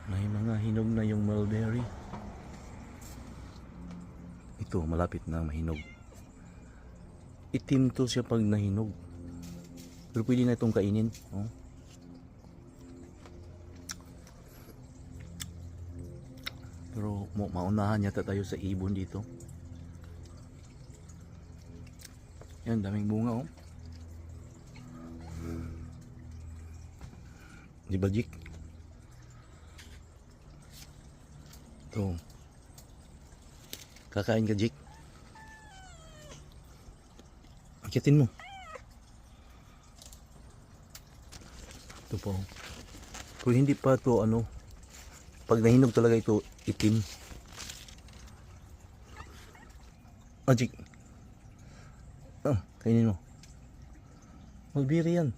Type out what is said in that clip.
May mga hinog na yung mulberry. Ito, malapit na mahinog. Itim to siya pag nahinog. Pero pwede na itong kainin. Oh. Pero maunahan yata tayo sa ibon dito. Yan, daming bunga oh. Di ba, Jik? Ito. Kakain ka, Jik? Akitin mo. Ito po. Kung hindi pa to ano, pag nahinog talaga ito, itim. Jik. Kainin mo. Mulberry yan.